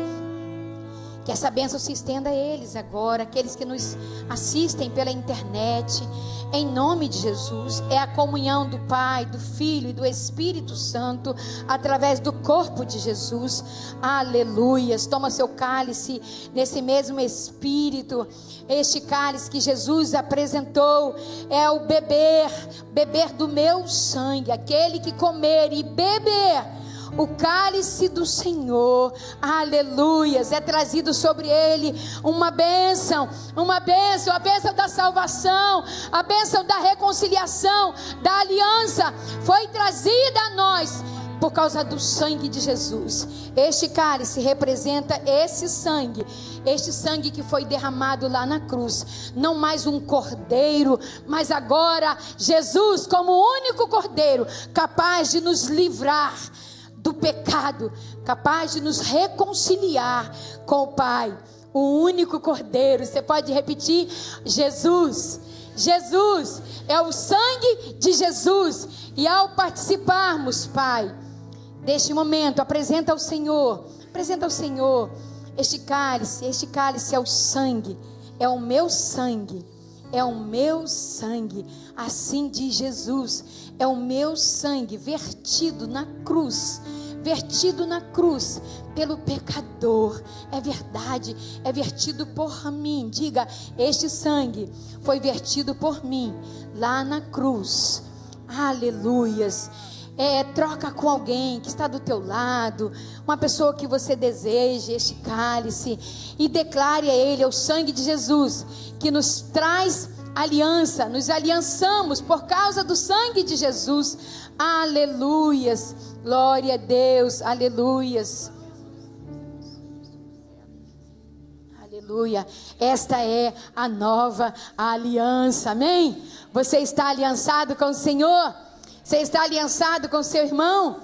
Que essa bênção se estenda a eles agora, aqueles que nos assistem pela internet, em nome de Jesus. É a comunhão do Pai, do Filho e do Espírito Santo, através do corpo de Jesus. Aleluias. Toma seu cálice nesse mesmo Espírito. Este cálice que Jesus apresentou é o beber do meu sangue. Aquele que comer e beber o cálice do Senhor, aleluias, é trazido sobre ele uma bênção, a bênção da salvação, a bênção da reconciliação, da aliança, foi trazida a nós por causa do sangue de Jesus. Este cálice representa este sangue que foi derramado lá na cruz. Não mais um cordeiro, mas agora Jesus como o único cordeiro capaz de nos livrar do pecado, capaz de nos reconciliar com o Pai. O único cordeiro. Você pode repetir? Jesus é o sangue de Jesus. E ao participarmos, Pai, deste momento, apresenta ao Senhor este cálice é o sangue, é o meu sangue, assim diz Jesus, é o meu sangue vertido na cruz pelo pecador. É verdade, é vertido por mim. Diga, este sangue foi vertido por mim lá na cruz. Aleluias. Troca com alguém que está do teu lado, uma pessoa que você deseja este cálice, e declare a ele, o sangue de Jesus, que nos traz aliança, nos aliançamos por causa do sangue de Jesus. Aleluias, glória a Deus, aleluias, aleluia. Esta é a nova aliança, amém? Você está aliançado com o Senhor? Você está aliançado com seu irmão?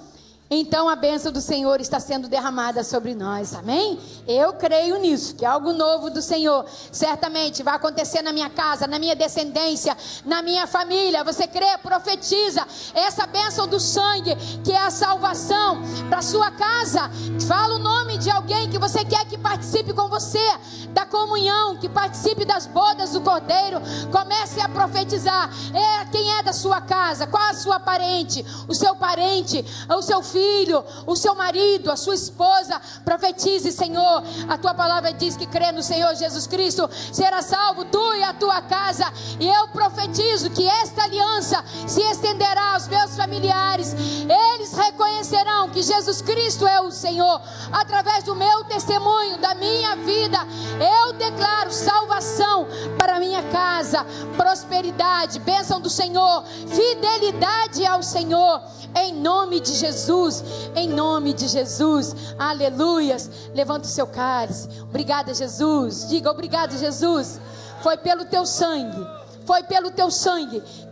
Então a bênção do Senhor está sendo derramada sobre nós, amém? Eu creio nisso, que algo novo do Senhor certamente vai acontecer na minha casa, na minha descendência, na minha família. Você crê? Profetiza essa bênção do sangue, que é a salvação para a sua casa. Fala o nome de alguém que você quer que participe com você da comunhão, que participe das bodas do Cordeiro. Comece a profetizar. Quem é da sua casa? Qual a sua parente? O seu filho, o seu marido, a sua esposa. Profetize: Senhor, a tua palavra diz que crê no Senhor Jesus Cristo será salvo, tu e a tua casa. E eu profetizo que esta aliança se estenderá aos meus familiares. Eles reconhecerão que Jesus Cristo é o Senhor através do meu testemunho, da minha vida. Eu declaro salvação para a minha casa, prosperidade, bênção do Senhor, fidelidade ao Senhor, em nome de Jesus, em nome de Jesus, aleluias. Levanta o seu cálice. Obrigada, Jesus. Diga: obrigado, Jesus. Foi pelo teu sangue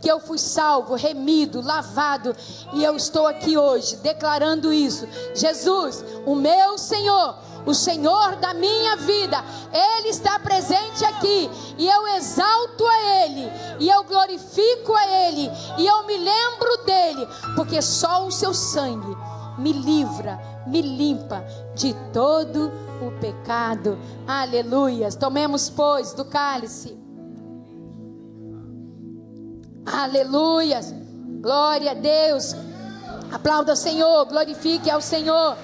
que eu fui salvo, remido, lavado, e eu estou aqui hoje declarando isso. Jesus, o meu Senhor, o Senhor da minha vida, Ele está presente aqui, e eu exalto a Ele, e eu glorifico a Ele, e eu me lembro dEle, porque só o seu sangue me livra, me limpa de todo o pecado. Aleluias. Tomemos, pois, do cálice. Aleluias, glória a Deus. Aplauda o Senhor, glorifique ao Senhor,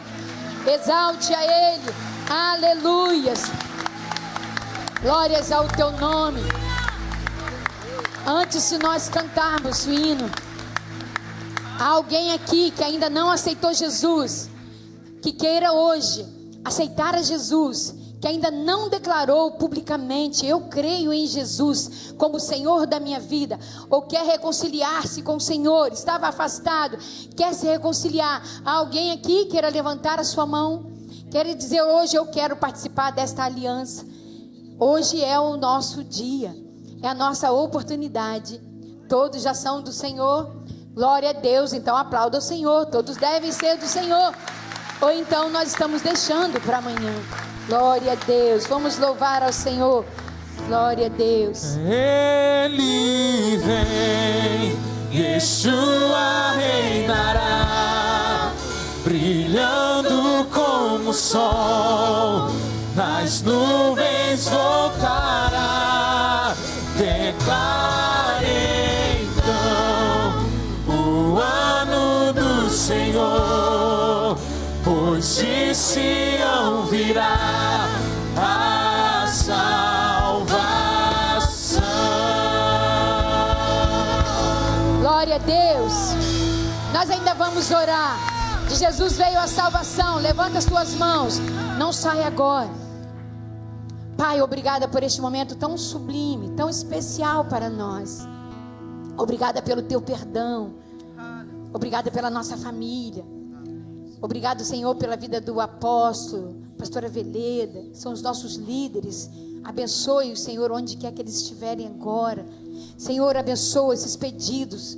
exalte a Ele. Aleluias, glórias ao teu nome. Antes de nós cantarmos o hino, há alguém aqui que ainda não aceitou Jesus, que queira hoje aceitar a Jesus, que ainda não declarou publicamente: eu creio em Jesus como Senhor da minha vida, ou quer reconciliar-se com o Senhor, estava afastado, quer se reconciliar. Há alguém aqui que queira levantar a sua mão, quer dizer: hoje eu quero participar desta aliança. Hoje é o nosso dia, é a nossa oportunidade. Todos já são do Senhor, glória a Deus. Então aplauda o Senhor, todos devem ser do Senhor, ou então nós estamos deixando para amanhã. Glória a Deus, vamos louvar ao Senhor. Glória a Deus. Ele vem, Yeshua reinará, brilhando como o sol, nas nuvens voltará. Declare então o ano do Senhor, pois de Sião virá a salvação. Glória a Deus. Nós ainda vamos orar. De Jesus veio a salvação. Levanta as tuas mãos. Não saia agora. Pai, obrigada por este momento tão sublime, tão especial para nós. Obrigada pelo teu perdão. Obrigada pela nossa família. Obrigado, Senhor, pela vida do apóstolo, pastora Veleda, que são os nossos líderes. Abençoe-os, Senhor, onde quer que eles estiverem agora. Senhor, abençoa esses pedidos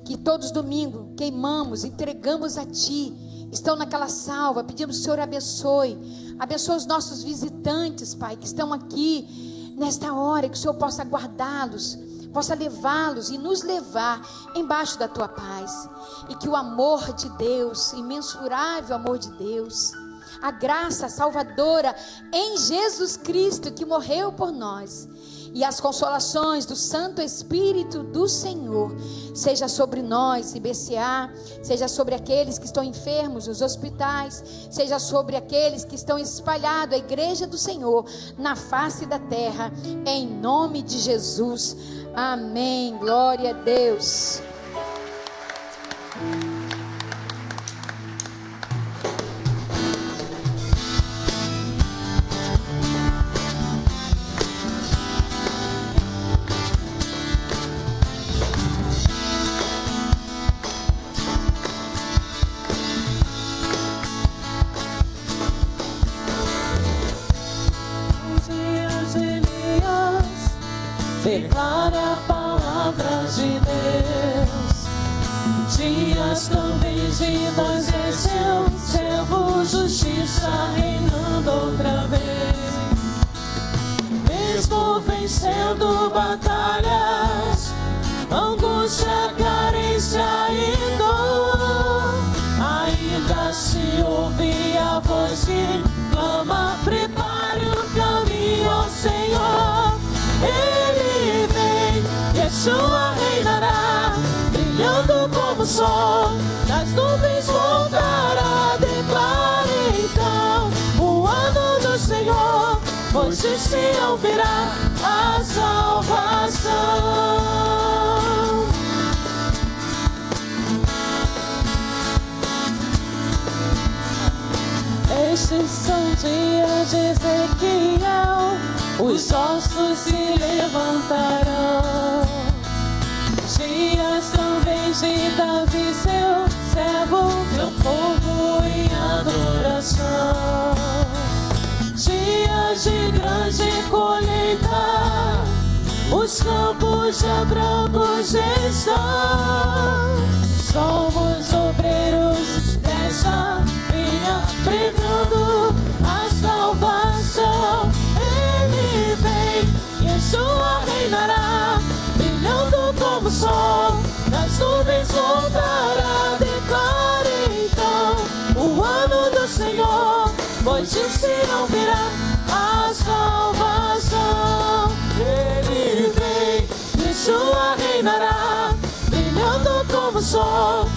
que todos domingo queimamos, entregamos a Ti. Estão naquela salva. Pedimos, Senhor, abençoe. Abençoe os nossos visitantes, Pai, que estão aqui nesta hora. Que o Senhor possa guardá-los, possa levá-los e nos levar embaixo da Tua paz. E que o amor de Deus, imensurável amor de Deus, a graça salvadora em Jesus Cristo, que morreu por nós, e as consolações do Santo Espírito do Senhor, seja sobre nós, IBCA, seja sobre aqueles que estão enfermos nos hospitais, seja sobre aqueles que estão espalhados, a igreja do Senhor, na face da terra, em nome de Jesus. Amém. Glória a Deus. Declara a palavra de Deus. Dias também de Moisés, seu servo, justiça reinando outra vez. Mesmo vencendo batalhas, angústia, carência e dor, ainda se ouve a voz que clama: prepare o caminho ao Senhor. Ele vem, Yeshua reinará, brilhando como o sol, nas nuvens voltará. Declare então o ano do Senhor, pois de Sião virá a salvação. Estes são dias de Ezequiel, os ossos se levantarão. Dias também de Davi, seu servo, meu povo em adoração. Dias de grande colheita, os campos já brancos estão. Somos obreiros dessa vinha, pregando a salvação. Ele vem, Yeshua reinará, brilhando como o sol, nas nuvens voltará. Declare então o ano do Senhor, pois de Sião virá a salvação. Ele vem, Yeshua reinará, brilhando como o sol,